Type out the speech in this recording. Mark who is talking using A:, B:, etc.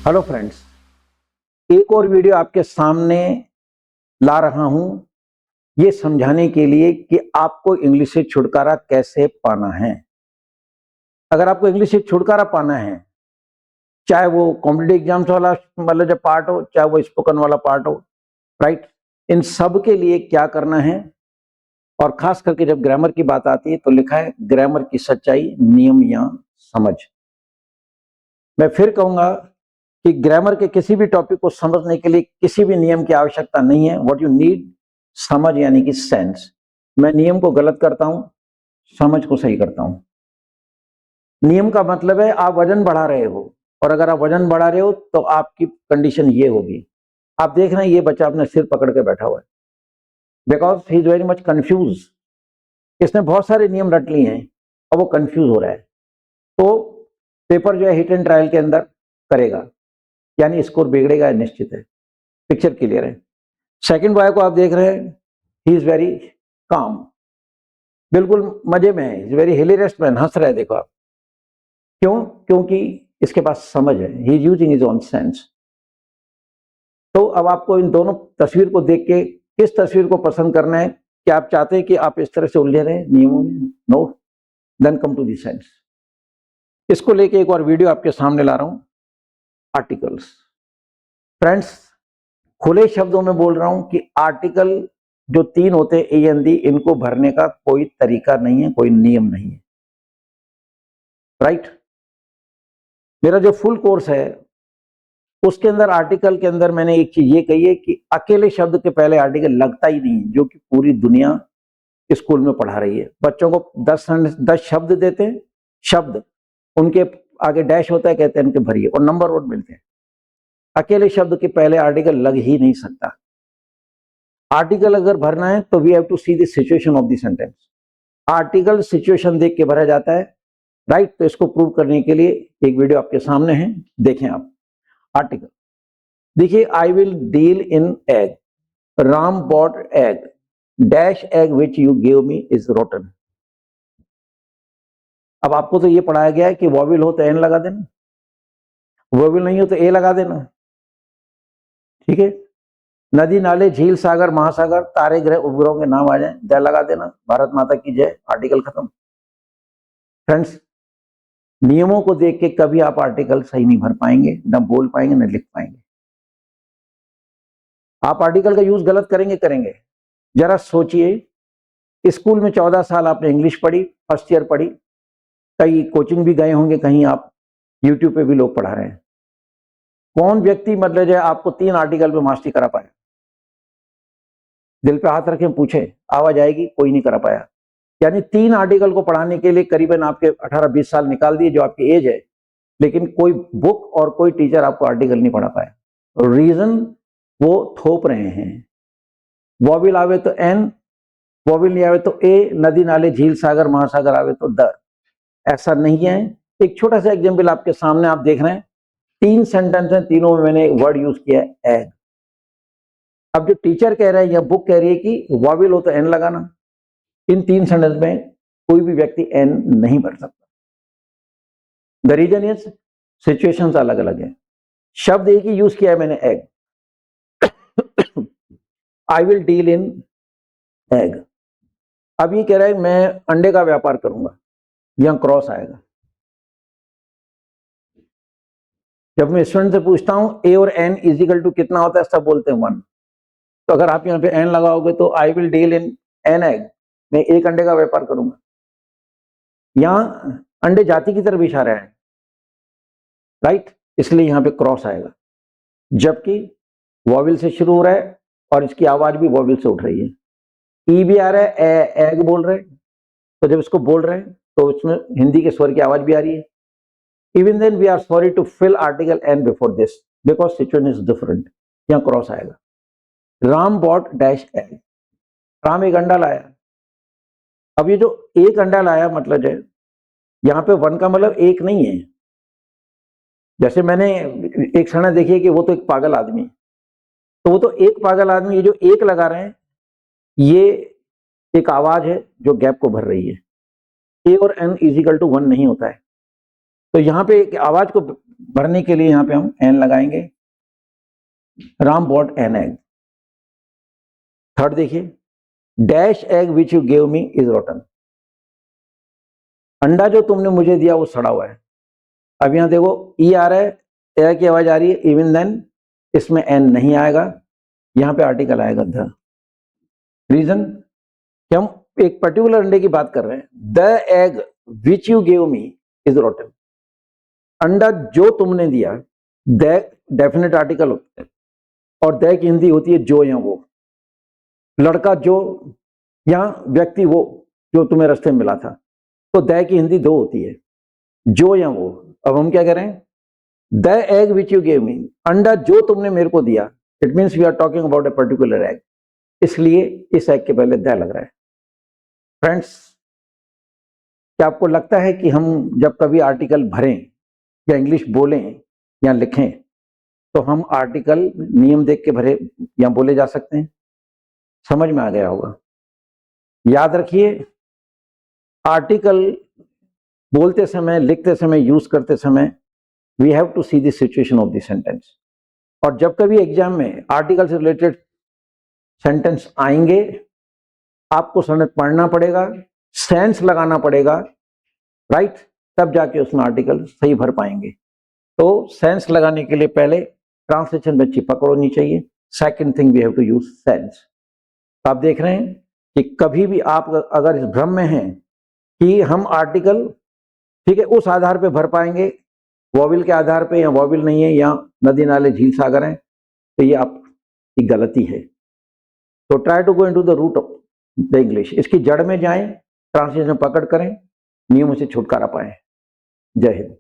A: Hello friends, एक और video आपके सामने ला रहा हूं ये समझाने के लिए कि आपको इंग्लिश से छुटकारा कैसे पाना है। अगर आपको इंग्लिश से छुटकारा पाना है, चाहे वो कॉम्पिटिटिव एग्जाम्स वाला मतलब जब पार्ट हो, चाहे वो स्पोकन वाला पार्ट हो, राइट, इन सब के लिए क्या करना है। और खास करके जब ग्रामर की बात आती है तो लिखा है ग्रामर की सच्चाई, नियम या समझ। मैं फिर कहूंगा कि ग्रामर के किसी भी टॉपिक को समझने के लिए किसी भी नियम की आवश्यकता नहीं है। व्हाट यू नीड, समझ यानी कि सेंस। मैं नियम को गलत करता हूं, समझ को सही करता हूं। नियम का मतलब है आप वजन बढ़ा रहे हो, और अगर आप वजन बढ़ा रहे हो तो आपकी कंडीशन ये होगी। आप देख रहे हैं ये बच्चा अपने सिर पकड़ के बैठा हुआ है, because he is very much confuse. इसने बहुत सारे नियम रट लिए हैं और वो कंफ्यूज हो रहा है। तो पेपर जो है हिट एंड ट्रायल के अंदर करेगा, यानी स्कोर बिगड़ेगा, निश्चित है। पिक्चर क्लियर है। सेकंड बॉय को आप देख रहे हैं, ही इज वेरी काम, बिल्कुल मजे में है, इज वेरी हिलेरियस मैन, हंस रहे हैं। देखो आप, क्यों? क्योंकि इसके पास समझ है, he is using his own sense. तो अब आपको इन दोनों तस्वीर को देख के किस तस्वीर को पसंद करना है? क्या आप चाहते हैं कि आप इस तरह से उलझे रहे नियमों में? No, then come to the sense. इसको लेके एक और वीडियो आपके सामने ला रहा हूं, आर्टिकल्स। फ्रेंड्स, खुले शब्दों में बोल रहा हूं कि आर्टिकल जो 3 होते हैं ए एन डी, इनको भरने का कोई तरीका नहीं है, कोई नियम नहीं है, राइट। मेरा जो फुल कोर्स है उसके अंदर आर्टिकल के अंदर मैंने एक चीज ये कही है कि अकेले शब्द के पहले आर्टिकल लगता ही नहीं है, जो कि पूरी दुनिया स्कूल में पढ़ा रही है। बच्चों को 10 शब्द देते हैं, शब्द उनके आगे डैश होता है, कहते हैं इनके भरिए, और नंबर वन मिलते हैं। अकेले शब्द के पहले आर्टिकल लग ही नहीं सकता। आर्टिकल अगर भरना है तो we have to see the situation of the sentence. Article situation देख के भरा जाता है, राइट। तो इसको प्रूव करने के लिए एक वीडियो आपके सामने है, देखें आप। आर्टिकल देखिए, I will deal in egg, Ram bought egg, dash egg which you give me is rotten. अब आपको तो ये पढ़ाया गया है कि वॉविल हो तो एन लगा देना, वॉविल नहीं हो तो ए लगा देना, ठीक है। नदी, नाले, झील, सागर, महासागर, तारे, ग्रह, उपग्रहों के नाम आ जाए, जय लगा देना, भारत माता की जय, आर्टिकल खत्म। फ्रेंड्स, नियमों को देख के कभी आप आर्टिकल सही नहीं भर पाएंगे, ना बोल पाएंगे, ना लिख पाएंगे। आप आर्टिकल का यूज गलत करेंगे। जरा सोचिए, स्कूल में 14 साल आपने इंग्लिश पढ़ी, फर्स्ट ईयर पढ़ी, कई कोचिंग भी गए होंगे, कहीं आप यूट्यूब पे भी लोग पढ़ा रहे हैं। कौन व्यक्ति मतलब जो आपको 3 आर्टिकल पे मास्टरी करा पाया? दिल पे हाथ रखें, पूछे, आवाज आएगी, कोई नहीं करा पाया। यानी 3 आर्टिकल को पढ़ाने के लिए करीबन आपके 18-20 साल निकाल दिए, जो आपकी एज है, लेकिन कोई बुक और कोई टीचर आपको आर्टिकल नहीं पढ़ा पाया। रीजन, वो थोप रहे हैं। वॉविल आवे तो एन, वॉविल नहीं आवे तो ए, नदी, नाले, झील, सागर, महासागर आवे तो द। ऐसा नहीं है। एक छोटा सा एग्जाम्पल आपके सामने आप देख रहे हैं, 3 सेंटेंस हैं, तीनों में मैंने वर्ड यूज किया है एग। अब जो टीचर कह रहे हैं या बुक कह रही है कि वॉविल हो तो एन लगाना, इन 3 सेंटेंस में कोई भी व्यक्ति एन नहीं भर सकता। द रीजन इज सिचुएशंस अलग अलग है। शब्द एक ही यूज किया है मैंने, egg. I will deal in egg. अब ये कह रहा है मैं अंडे का व्यापार करूंगा, यहां क्रॉस आएगा। जब मैं स्टूडेंट से पूछता हूं ए और एन इजिकल टू कितना होता है, सब बोलते हैं 1। तो अगर आप यहां पे एन लगाओगे तो आई will deal in an egg, मैं एक अंडे का व्यापार करूंगा। यहां अंडे जाति की तरफ इशारा है, राइट, इसलिए यहां पे क्रॉस आएगा। जबकि वॉविल से शुरू हो रहा है और इसकी आवाज भी वॉविल से उठ रही है। ई भी आ रहा है, एग बोल रहे हैं, तो जब इसको बोल रहे हैं तो इसमें हिंदी के स्वर की आवाज भी आ रही है। Even then we are sorry to fill article an before this because situation is different. यहां क्रॉस आएगा। Ram bought dash egg, Ram एक अंडा लाया। अब ये जो एक अंडा लाया मतलब है, यहाँ पे 1 का मतलब एक नहीं है। जैसे मैंने एक क्षण देखिए कि वो तो एक पागल आदमी, तो वो तो एक पागल आदमी, ये जो एक लगा रहे हैं ये एक आवाज है जो गैप को भर रही है। ए और एन इजिकल टू 1 नहीं होता है। तो यहाँ पे आवाज को भरने के लिए यहाँ पे हम एन लगाएंगे। Ram bought an egg. Third देखिए, dash egg which you gave me is rotten. अंडा जो तुमने मुझे दिया वो सड़ा हुआ है। अब यहां देखो ई आ रहा है, ए की आवाज आ रही है, इवन देन इसमें एन नहीं आएगा, यहां पे आर्टिकल आएगा द। रीजन कि हम एक पर्टिकुलर अंडे की बात कर रहे हैं। The egg which you gave me is rotten. अंडा जो तुमने दिया, द डेफिनेट आर्टिकल होता है और द की हिंदी होती है जो या वो। लड़का जो या व्यक्ति वो जो तुम्हें रास्ते में मिला था, तो द की हिंदी दो होती है, जो या वो। अब हम क्या करें, the egg which you gave me, अंडा जो तुमने मेरे को दिया, it means we are talking about a particular egg, इसलिए इस एग के पहले द लग रहा है। फ्रेंड्स, क्या आपको लगता है कि हम जब कभी आर्टिकल भरें या इंग्लिश बोलें या लिखें तो हम आर्टिकल नियम देख के भरे या बोले जा सकते हैं? समझ में आ गया होगा। याद रखिए, आर्टिकल बोलते समय, लिखते समय, यूज करते समय we have to see the situation of the sentence. और जब कभी एग्जाम में आर्टिकल से रिलेटेड सेंटेंस आएंगे, आपको समझ पढ़ना पड़ेगा, सेंस लगाना पड़ेगा, राइट, तब जाके उसमें आर्टिकल सही भर पाएंगे। तो सेंस लगाने के लिए पहले ट्रांसलेशन में अच्छी पकड़ होनी चाहिए। Second thing, we have to use sense. आप देख रहे हैं कि कभी भी आप अगर इस भ्रम में हैं कि हम आर्टिकल, ठीक है, उस आधार पे भर पाएंगे, वॉविल के आधार पे, या वॉविल नहीं है, या नदी नाले झील सागर हैं, तो ये आपकी गलती है। तो try to go into the root of the English, इसकी जड़ में जाएं, ट्रांसलेशन पकड़ करें, नियमों से छुटकारा पाएं। जय हिंद।